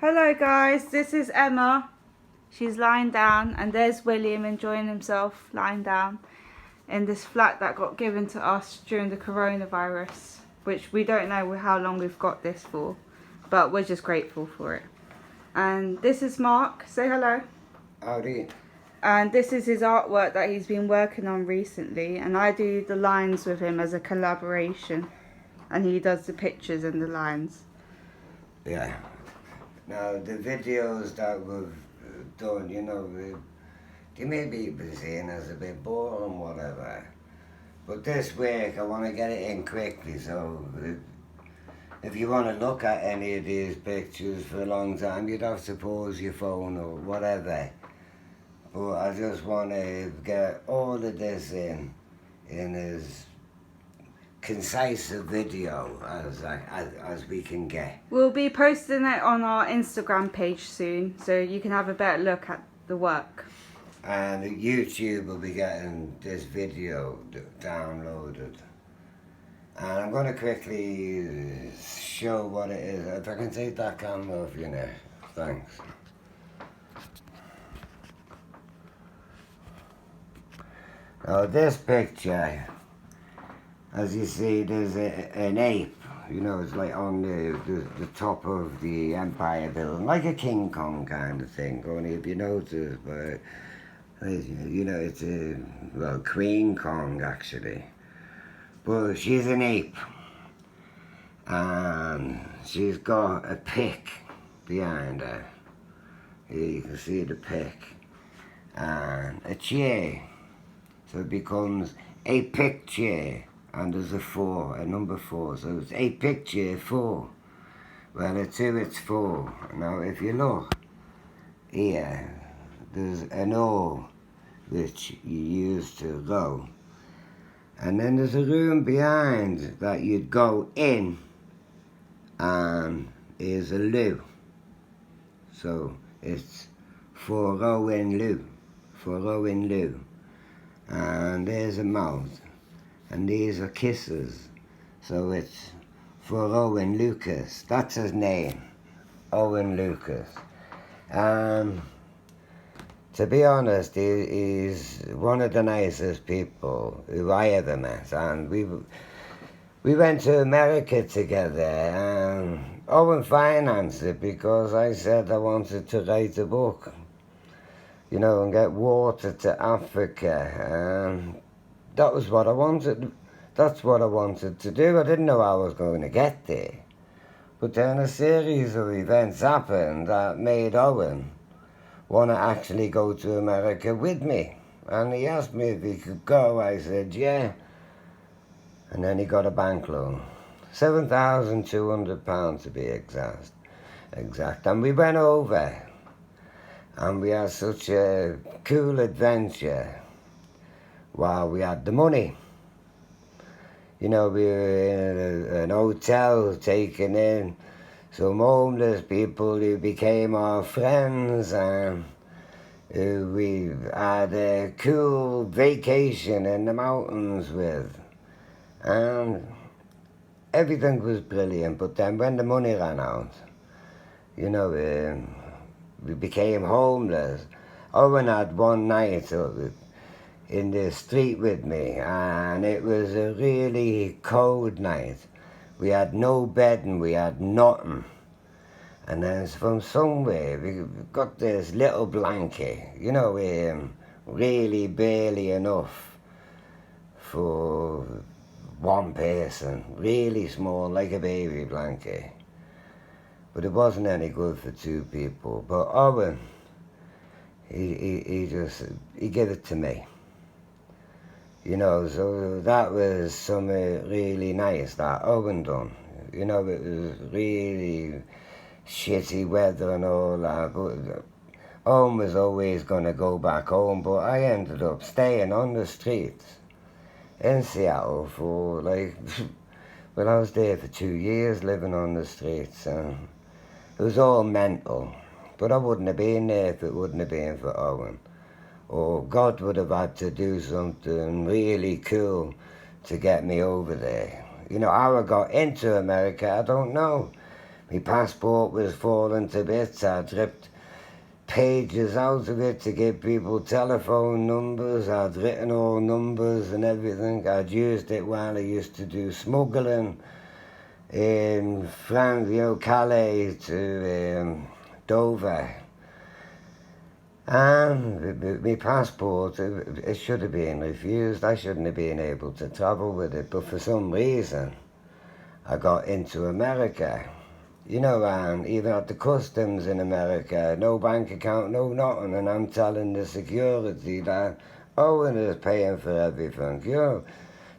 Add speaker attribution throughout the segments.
Speaker 1: Hello guys, this is Emma. She's lying down, and there's William enjoying himself lying down in this flat that got given to us during the coronavirus, which we don't know how long we've got this for, but we're just grateful for it. And this is Mark. Say hello.
Speaker 2: Howdy.
Speaker 1: And this is his artwork that he's been working on recently, and I do the lines with him as a collaboration, and he does the pictures and the lines.
Speaker 2: Yeah. Now, the videos that we've done, they may be seen as a bit boring, whatever. But this week, I want to get it in quickly, so if you want to look at any of these pictures for a long time, you'd have to pause your phone or whatever. But I just want to get all of this in as concise a video as we can get.
Speaker 1: We'll be posting it on our Instagram page soon, so you can have a better look at the work.
Speaker 2: And YouTube will be getting this video downloaded. And I'm going to quickly show what it is. If I can take that camera off you now. Thanks. Now this picture, as you see, there's an ape. It's like on the top of the Empire Building, like a King Kong kind of thing. Only if you notice, but it's Queen Kong actually. But she's an ape, and she's got a pick behind her. Here you can see the pick, and a chair. So it becomes a picture, and there's a number 4. So it's a picture 4. Well, a 2, it's 4. Now, if you look here, there's an O, which you use to go. And then there's a room behind that you'd go in, and is a loo. So it's for Owen Loo, for Owen Loo. And there's a mouth, and these are kisses. So it's for Owen Lucas. That's his name, Owen Lucas. To be honest, he's one of the nicest people who I ever met. And we went to America together, and Owen financed it because I said I wanted to write a book, and get water to Africa. That was what I wanted. That's what I wanted to do. I didn't know how I was going to get there. But then a series of events happened that made Owen want to actually go to America with me. And he asked me if he could go. I said, yeah. And then he got a bank loan. £7,200 to be exact. And we went over. And we had such a cool adventure while we had the money. We were in an hotel taking in some homeless people who became our friends, and we had a cool vacation in the mountains with. And everything was brilliant, but then when the money ran out, we became homeless. Owen had one night in the street with me, and it was a really cold night. We had no bed and we had nothing. And then from somewhere we got this little blanket, really barely enough for one person, really small, like a baby blanket. But it wasn't any good for 2 people. But Owen, he gave it to me. So that was something really nice that Owen done. It was really shitty weather and all that, but Owen was always going to go back home, but I ended up staying on the streets in Seattle for I was there for 2 years living on the streets, and it was all mental. But I wouldn't have been there if it wouldn't have been for Owen. Or God would have had to do something really cool to get me over there. How I got into America, I don't know. My passport was falling to bits. I'd ripped pages out of it to give people telephone numbers. I'd written all numbers and everything. I'd used it while I used to do smuggling in France, Calais to Dover. And my passport, it should have been refused. I shouldn't have been able to travel with it, but for some reason I got into America. And even at the customs in America, no bank account, no nothing, and I'm telling the security that Owen is paying for everything,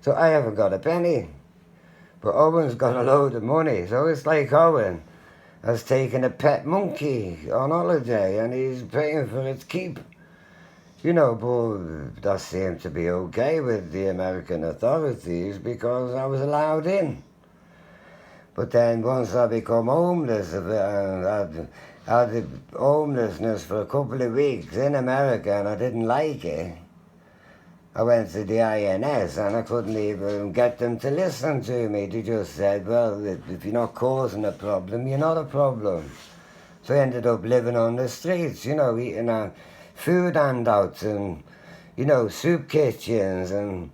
Speaker 2: So I haven't got a penny, but Owen's got a load of money, so it's like Owen has taken a pet monkey on holiday and he's paying for its keep. But that seemed to be okay with the American authorities because I was allowed in. But then once I become homeless, I had homelessness for a couple of weeks in America and I didn't like it. I went to the INS and I couldn't even get them to listen to me. They just said, well, if you're not causing a problem, you're not a problem. So I ended up living on the streets, eating food handouts and, soup kitchens and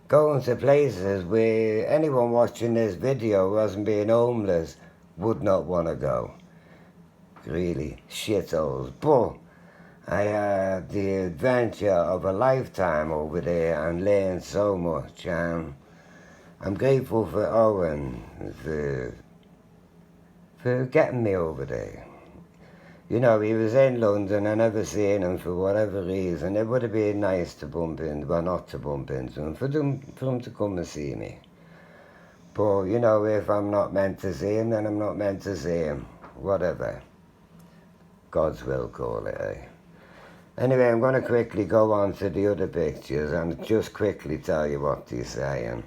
Speaker 2: going to places where anyone watching this video who hasn't been homeless would not want to go. Really, shitholes. But I had the adventure of a lifetime over there and learned so much. And I'm grateful for Owen for getting me over there. He was in London, I never seen him for whatever reason. It would have been nice to bump into, well, not to bump into him, for him to come and see me. But, if I'm not meant to see him, then I'm not meant to see him. Whatever. God's will, call it, eh? Anyway, I'm going to quickly go on to the other pictures and just quickly tell you what he's saying.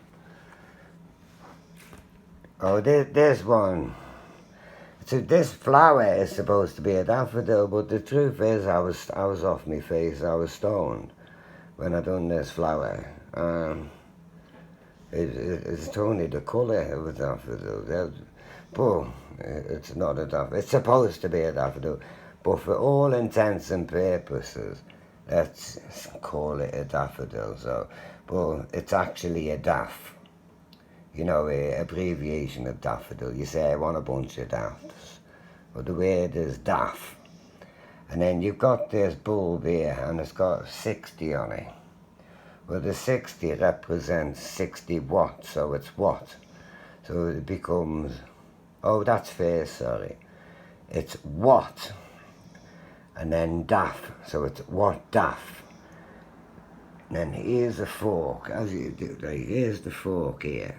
Speaker 2: Oh, this one. So this flower is supposed to be a daffodil, but the truth is I was off my face. I was stoned when I done this flower. It's only the colour of a daffodil, but it's not a daffodil. It's supposed to be a daffodil, but for all intents and purposes, let's call it a daffodil. So, but it's actually a daff. A abbreviation of daffodil. You say, I want a bunch of daffs. But the word is daff. And then you've got this bulb here, and it's got 60 on it. Well, the 60 represents 60 watts, so it's watt. So it becomes, oh, that's fair, sorry. It's watt, and then daff, so it's watt daff. And then here's the fork, as you do, like, here's the fork here.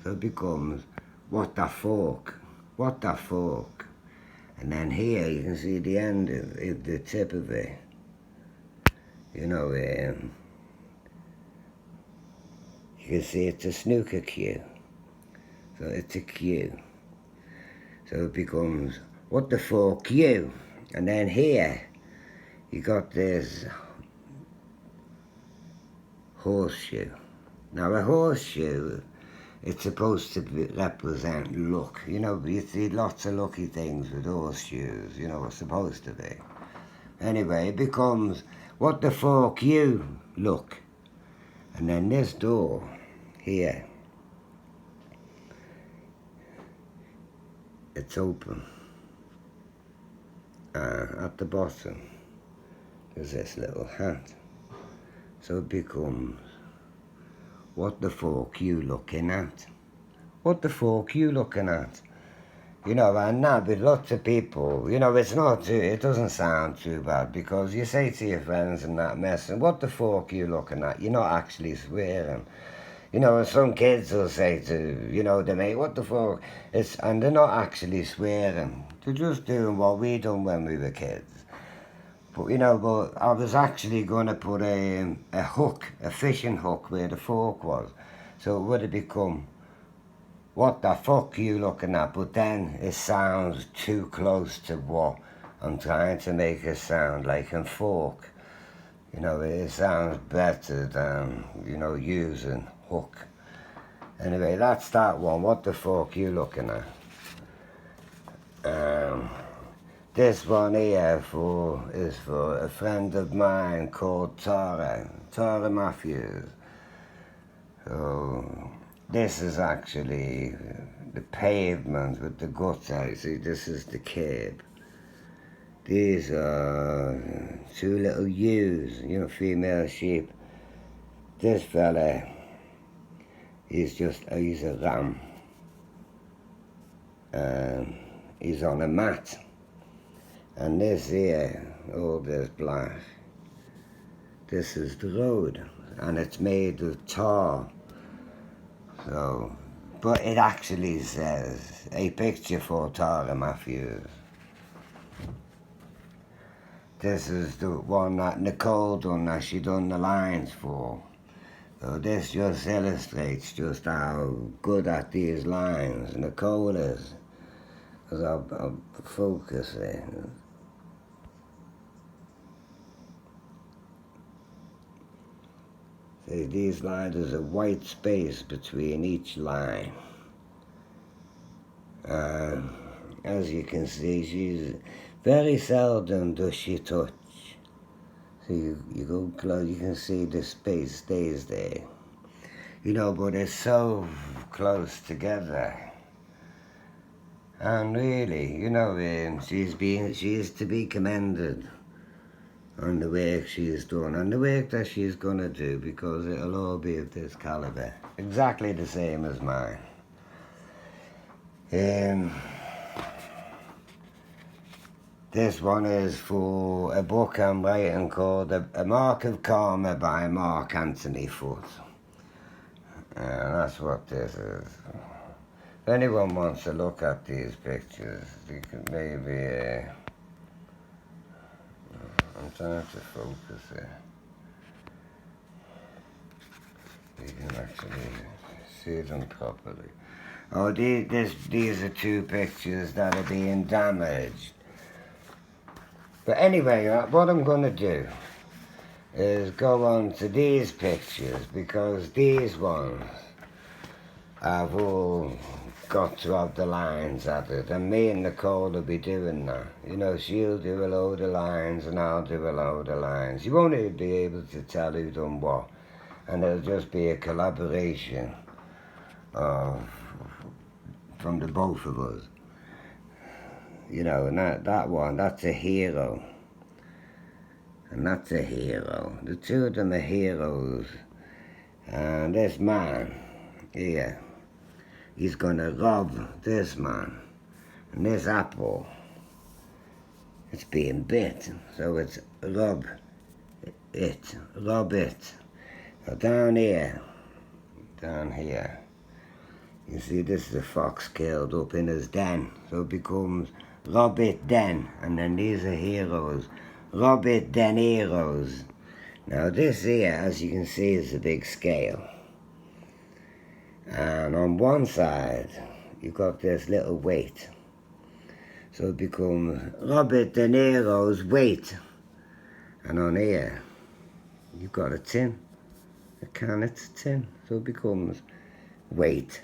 Speaker 2: So it becomes what that fork. And then here you can see the end of the tip of it. You can see it's a snooker cue. So it's a cue. So it becomes what the fork you. And then here you got this horseshoe. Now a horseshoe, it's supposed to represent luck. You see lots of lucky things with horseshoes, it's supposed to be. Anyway, it becomes, what the fork you, look. And then this door, here, it's open. At the bottom, there's this little hat. So it becomes, what the fork you looking at? What the fork you looking at? And that with lots of people, it's not too, it doesn't sound too bad because you say to your friends and that mess, and what the fork you looking at? You're not actually swearing. And some kids will say to, the mate, what the fork? And they're not actually swearing. They're just doing what we done when we were kids. But, but I was actually going to put a hook, a fishing hook where the fork was. So it would have become, what the fuck you looking at? But then it sounds too close to what I'm trying to make it sound like a fork. It sounds better than, using hook. Anyway, that's that one. What the fuck you looking at? Um, this one here is for a friend of mine called Tara Matthews. So this is actually the pavement with the gutter. See, this is the curb. These are two little ewes, female sheep. This fella, he's a ram. He's on a mat. And this here, this black, this is the road. And it's made of tar. So, but it actually says, a picture for Tara Matthews. This is the one that Nicole done, that she done the lines for. So this just illustrates just how good at these lines Nicole is. Because I'll focus there. See, these lines, there's a white space between each line. As you can see, she's very seldom does she touch. So you go close, you can see the space stays there. But it's so close together. And really, she is to be commended on the work she's done and the work that she's gonna do, because it'll all be of this caliber, exactly the same as mine. This one is for a book I'm writing called A Mark of Karma by Mark Anthony Foote. And that's what this is. If anyone wants to look at these pictures, you can maybe... I'm trying to focus here. You can actually see them properly. Oh, these are two pictures that are being damaged. But anyway, what I'm going to do is go on to these pictures, because these ones have all got to have the lines added, and me and Nicole will be doing that. She'll do a load of lines and I'll do a load of lines. You won't even be able to tell who done what, and it'll just be a collaboration from the both of us. And that one, that's a hero. And that's a hero. The two of them are heroes. And this man here, he's gonna rob this man. And this apple, it's being bit. So it's rob it. So down here, you see this is a fox killed up in his den. So it becomes rob it den. And then these are heroes. Rob it den heroes. Now this here, as you can see, is a big scale. And on one side, you've got this little weight. So it becomes Robert De Niro's weight. And on here, you've got a tin. A can, it's a tin. So it becomes weight.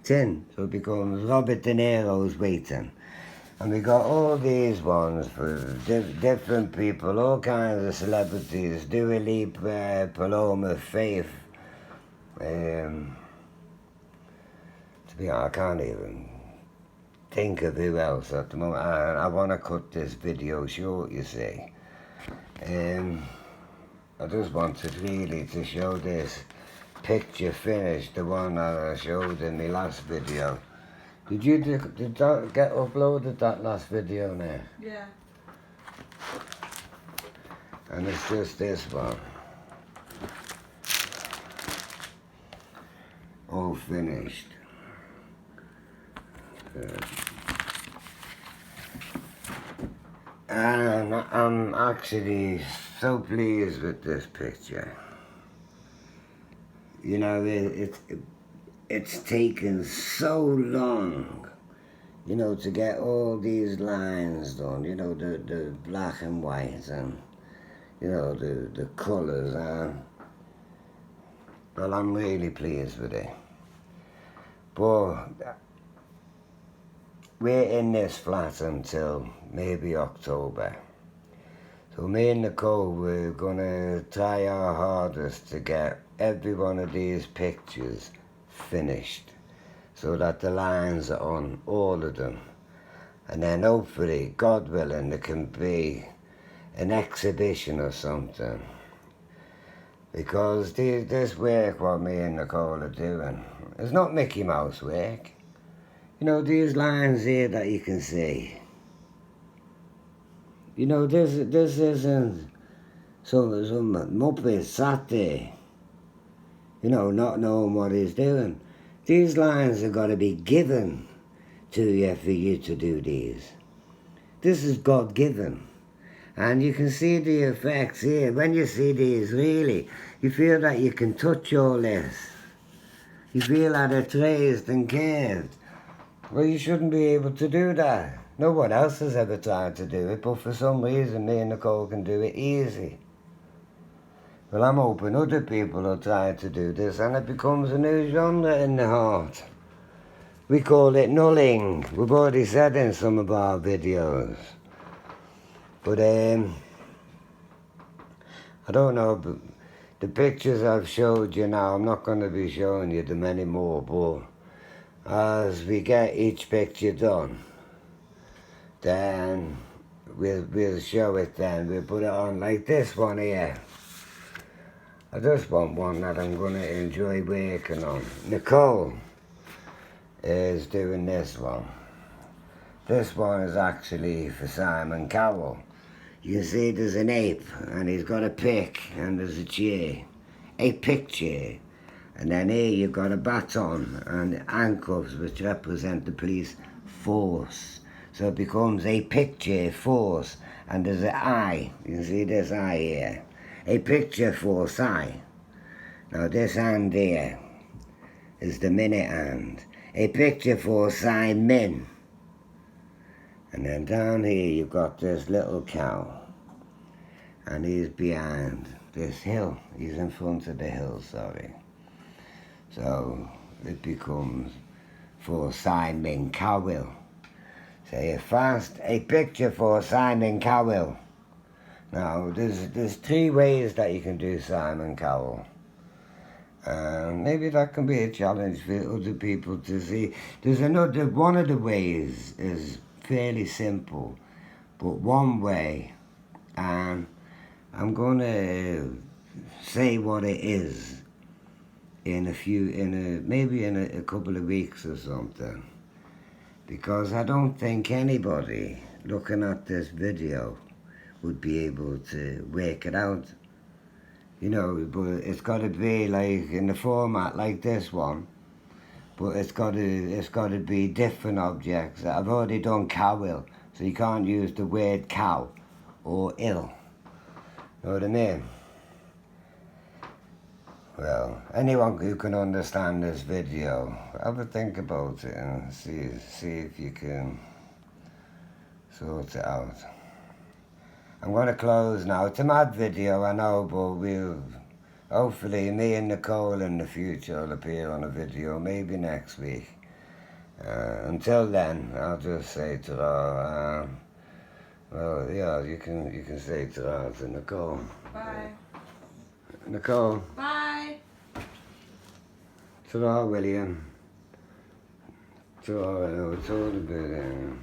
Speaker 2: Tin. So it becomes Robert De Niro's waiting. And we got all these ones for different people, all kinds of celebrities. Dua Lipa, Paloma Faith. To be honest, I can't even think of who else at the moment. I want to cut this video short, you see. I just wanted really to show this picture finished, the one that I showed in my last video. Did that get uploaded, that last video now?
Speaker 1: Yeah.
Speaker 2: And it's just this one. All finished. And I'm actually so pleased with this picture. It's taken so long, to get all these lines done, the black and white and, the colours. Well, I'm really pleased with it. But we're in this flat until maybe October. So me and Nicole, we're gonna try our hardest to get every one of these pictures finished so that the lines are on all of them. And then hopefully, God willing, there can be an exhibition or something. Because this work what me and Nicole are doing is not Mickey Mouse work. You know, these lines here that you can see. You know, this isn't some Muppet sat there, you know, not knowing what he's doing. These lines have got to be given to you for you to do these. This is God-given. And you can see the effects here. When you see these, really, you feel that you can touch all this. You feel that it's raised and curved. Well, you shouldn't be able to do that. No one else has ever tried to do it, but for some reason, me and Nicole can do it easy. Well, I'm hoping other people will try to do this, and it becomes a new genre in the heart. We call it nulling. We've already said in some of our videos. But, I don't know, but the pictures I've showed you now, I'm not going to be showing you them anymore, but as we get each picture done, then we'll show it then. We'll put it on like this one here. I just want one that I'm going to enjoy working on. Nicole is doing this one. This one is actually for Simon Cowell. You can see there's an ape, and he's got a pick, and there's a chair. A pick chair. And then here you've got a baton and handcuffs, which represent the police force. So it becomes a picture force, and there's an eye. You can see this eye here. A picture force eye. Now this hand here is the minute hand. A picture force eye min. And then down here you've got this little cow. And he's behind this hill. He's in front of the hill, sorry. So it becomes for Simon Cowell. Say it fast. A picture for Simon Cowell. Now there's 3 ways that you can do Simon Cowell. Maybe that can be a challenge for other people to see. There's another, one of the ways is fairly simple, but one way, and I'm going to say what it is maybe in a couple of weeks or something, because I don't think anybody looking at this video would be able to work it out. You know, but it's got to be like in the format like this one, but it's got to be different objects. I've already done cowell, so you can't use the word cow or ill. Know what I mean? Well, anyone who can understand this video, have a think about it and see if you can sort it out. I'm going to close now. It's a mad video, I know, but hopefully me and Nicole in the future will appear on a video, maybe next week. Until then, I'll just say ta-ra. Well, yeah, you can say ta-ra to Nicole.
Speaker 1: Bye.
Speaker 2: Nicole.
Speaker 1: Bye.
Speaker 2: Ta-ra, William. Ta-ra, it's all a bit...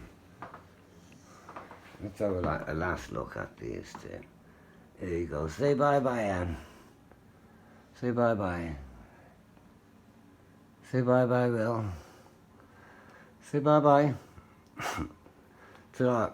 Speaker 2: Let's have a last look at these two. Here you go. Say bye-bye, Anne. Say bye-bye. Say bye-bye, Will. Say bye-bye. Ta-ra.